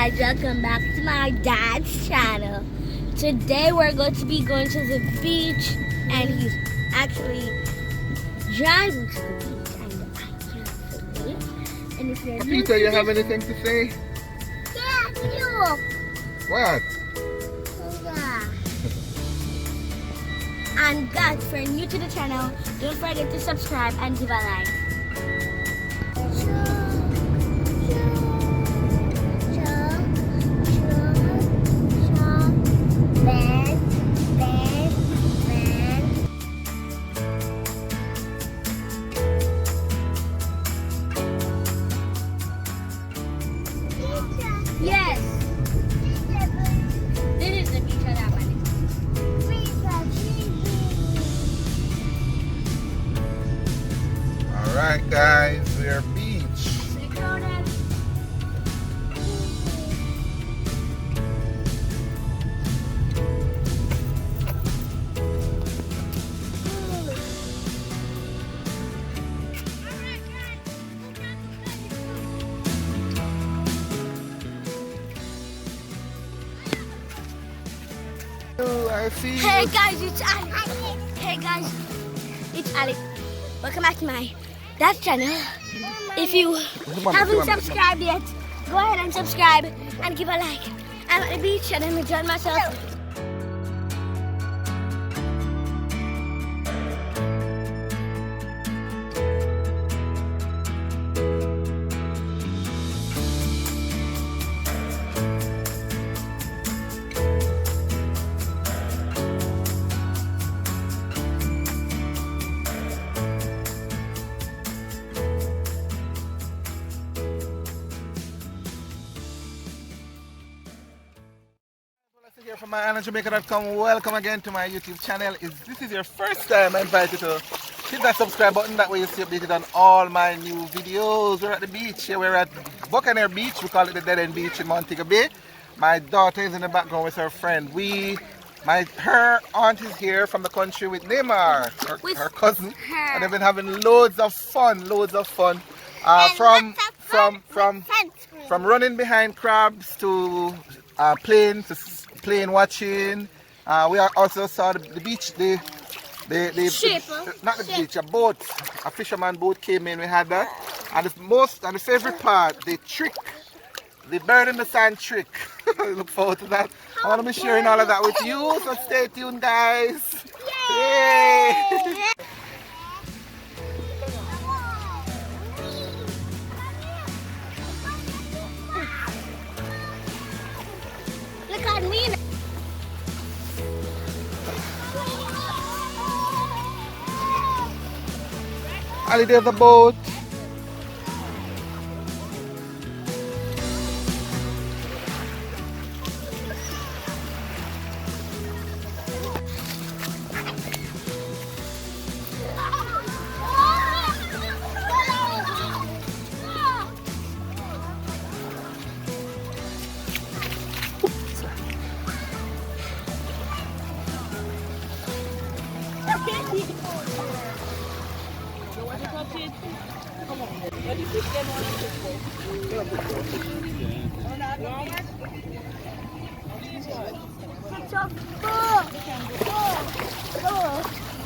guys, welcome back to my dad's channel. Today we're going to be going to the beach and he's actually driving to the beach and I can't film it. And if you're new Peter, you have anything to say? Yeah, look. What? Yeah. And guys, if you're new to the channel, don't forget to subscribe and give a like. Yes. This is the beach of that one. Alright guys, we're beach. Oh, I see. Hey guys, it's Alex. Hey guys, it's Alex. Welcome back to my dad's channel. If you haven't subscribed yet, go ahead and subscribe and give a like. I'm at the beach and I'm enjoying myself. Here from My-Island-Jamaica.com. Welcome again to my YouTube channel. If this is your first time, I invite you to hit that subscribe button. That way you'll stay updated on all my new videos. We're at the beach. Here we're at Buccaneer Beach. We call it the Dead End Beach in Montego Bay. My daughter is in the background with her friend. Her aunt is here from the country with Neymar, her cousin, and they've been having loads of fun. From running behind crabs to plane watching. We also saw the beach, not the beach, a boat, a fisherman boat came in. We had that, and the favorite part, the bird in the sand trick. Look forward to that. I want to be sharing all of that with you, so stay tuned, guys. Yay! Look at me. Ali, there's a boat.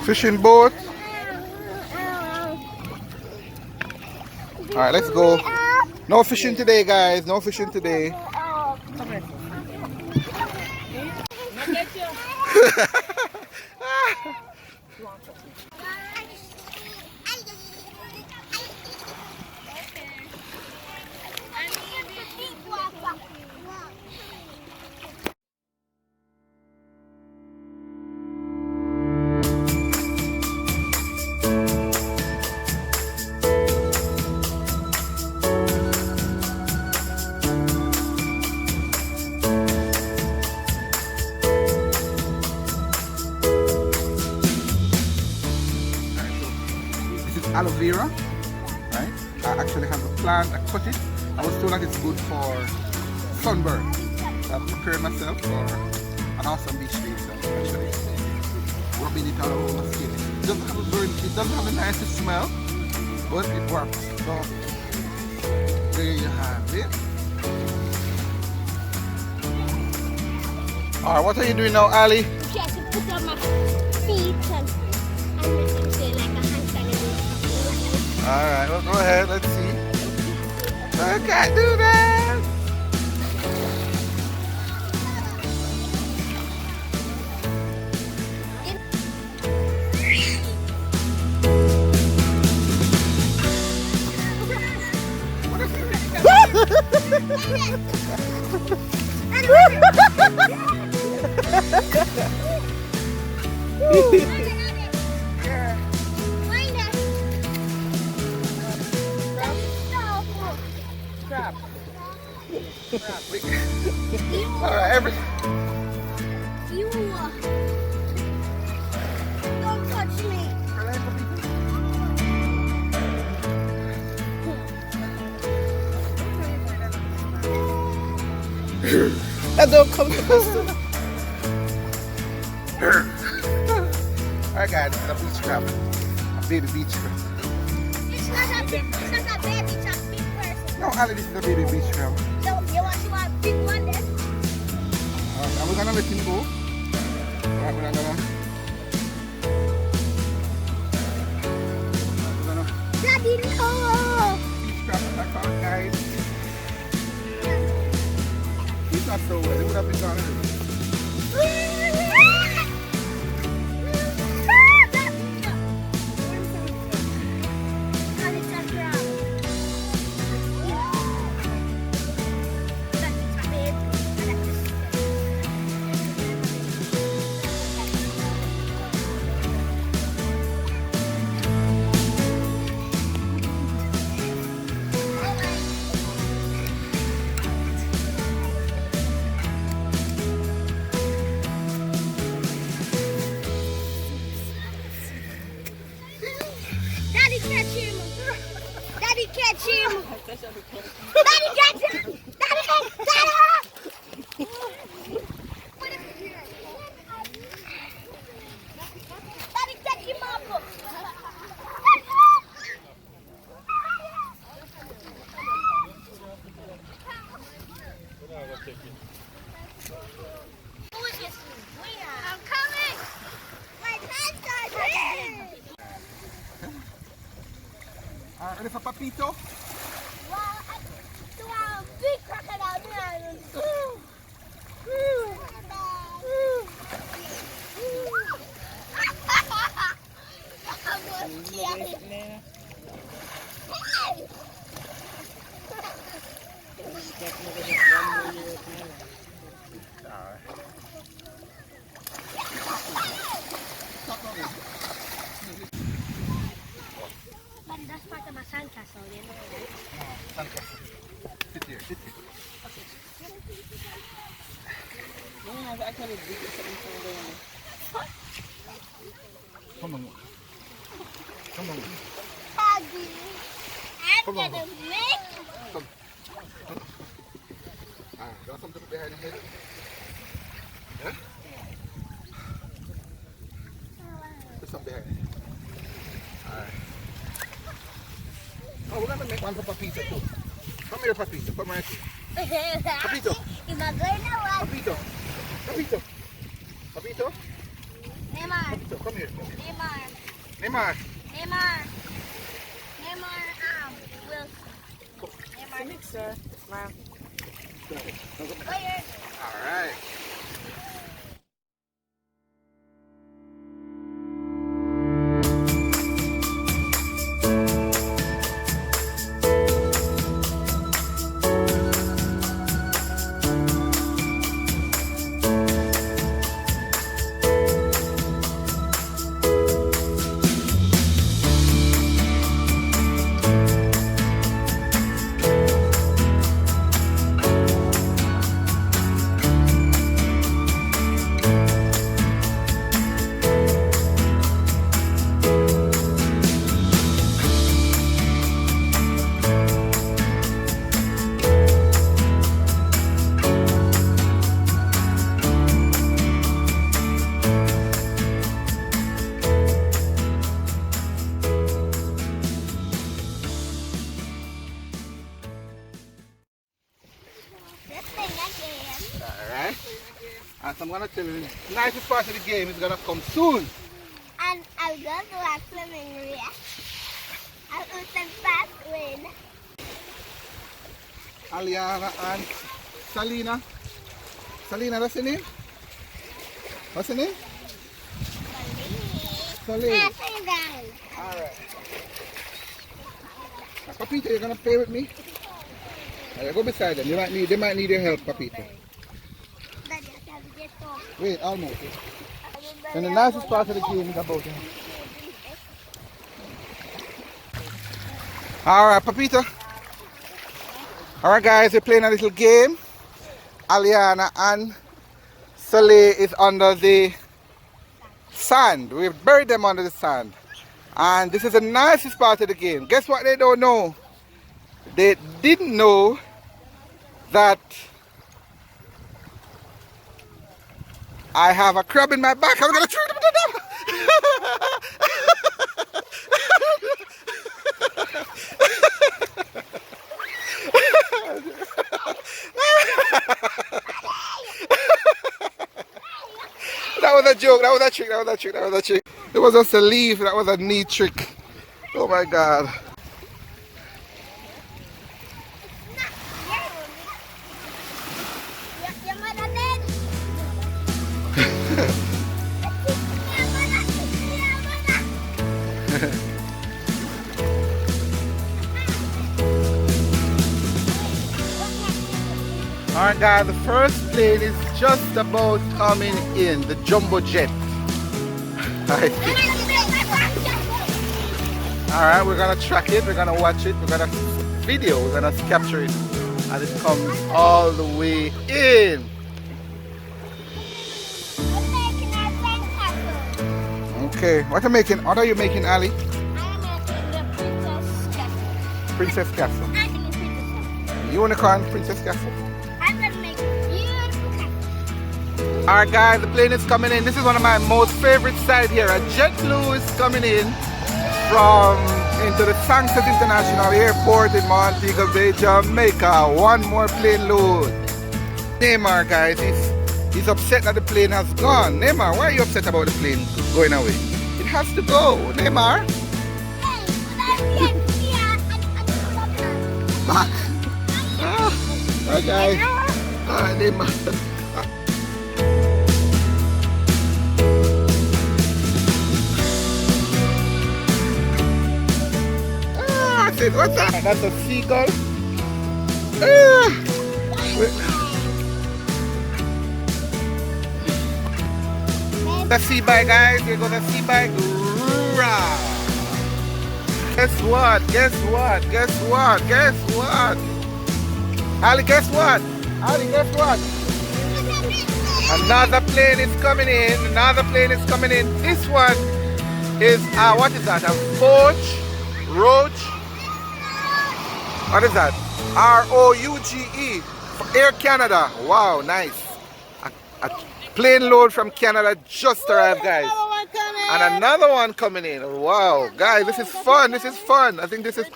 Fishing boat. Alright, let's go. No fishing today, guys. No fishing today. Aloe vera, right? I actually have a plant, I cut it. I was told that it's good for sunburn. So I've prepared myself for an awesome beach day. So actually rubbing it all over my skin. It doesn't have a nice smell, but it works. So there you have it. Alright, what are you doing now, Ali? Just to put on my feet and make them say like a handstand. Alright, well, go ahead, let's see. I can't do that! Alright, You don't touch me. that don't come to us. Alright guys, this is a beach crab. A baby beach crab. It's not a baby, it's a big person. No, Ali, this is a baby beach crab. So you want a big one then? Alright, and we're gonna let him go. Alright, we're gonna Daddy, no! beach crab attack our guys. He's not so well, he would have been gone already. Daddy, catch him! Daddy, catch him! Daddy, catch him! Daddy, Daddy! Daddy, catch him up! Who is this? I'm coming! My hands are red! Alright, ready for Papito? Wow, to a big crocodile there. But that's part of my sandcastle, you know, right? Sit here, sit here. Come on. Come on. Daddy, I'm Come on. gonna make Come. Alright, got something behind your head? Yeah? Put some behind it. Alright. Oh, we're gonna make one for Papito too. Come here, Papito. Come right here. Papito. If I'm going to watch Papito. Papito. Papito. Neymar, Papito, come here. Neymar, Neymar. Neymar, Neymar, Wilson. Neymar. Mixer. Wow. Player. Alright. And so I'm gonna tell you, the nicest part of the game is gonna come soon. And I'll go to a swimming race. I'll do some fast win. Aliana and Salina. Salina, that's the name? What's the name? Salina. Alright. Papito, you're gonna play with me? Alright, go beside them. They might need your help, Papito. Wait, almost. And the nicest part of the game is about him. Alright, Papito. Alright guys, we're playing a little game. Aliana and Soleil is under the sand. We've buried them under the sand. And this is the nicest part of the game. Guess what they don't know? They didn't know that I have a crab in my back. I'm gonna throw it to them. That was a joke, that was a trick, that was a trick, that was a trick. It was just a leaf, that was a neat trick. Oh my God. Alright guys, the first plane is just about coming in, the jumbo jet. Alright, we're gonna track it, we're gonna watch it, we're gonna video, we're gonna capture it as it comes all the way in. Okay, what are you making, Ali? I'm making the Princess Castle. Castle. Unicorn Princess Castle. I'm gonna make beautiful castle. Alright guys, the plane is coming in. This is one of my most favorite sites here. A JetBlue is coming in into the Sanctus International Airport in Montego Bay, Jamaica. One more plane load. Neymar guys, he's upset that the plane has gone. Neymar, why are you upset about the plane going away? It has to go. Neymar. Back. Okay. Neymar. What's that? That's a seagull. The sea bike, guys. Here goes the sea bike. Guess what? Guess what? Guess what? Guess what? Ali, guess what? Ali, guess what? Another plane is coming in. Another plane is coming in. This one is what is that? A roach? What is that? R-O-U-G-E. Air Canada. Wow, nice. A plane load from Canada just arrived, guys. And another one coming in. Wow, guys, this is fun. This is fun. I think this is...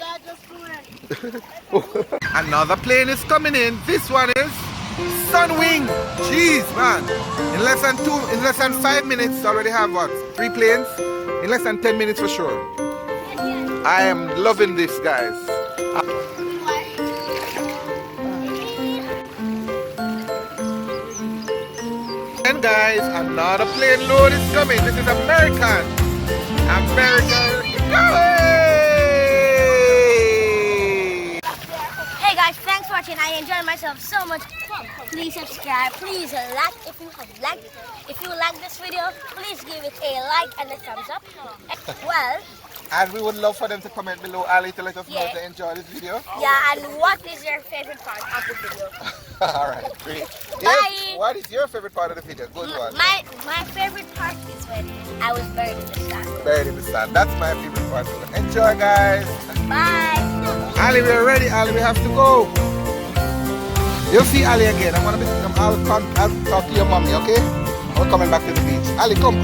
Another plane is coming in. This one is Sunwing. Jeez, man. In less than 5 minutes, already have what? 3 planes? In less than 10 minutes for sure. I am loving this, guys. And guys, another plane load is coming. This is American. Hey guys, thanks for watching. I enjoyed myself so much. Please subscribe. Please like if you have liked. If you like this video, please give it a like and a thumbs up. Well. And we would love for them to comment below, Ali, to let us know if they enjoy this video. Yeah, and what is your favorite part of the video? Alright, great. Bye! Yes, what is your favorite part of the video? Good one. My favorite part is when I was buried in the sand. Buried in the sand. That's my favorite part. Enjoy, guys. Bye! Ali, we're ready. Ali, we have to go. You'll see Ali again. I'll talk to your mommy, okay? We're coming back to the beach. Ali, come.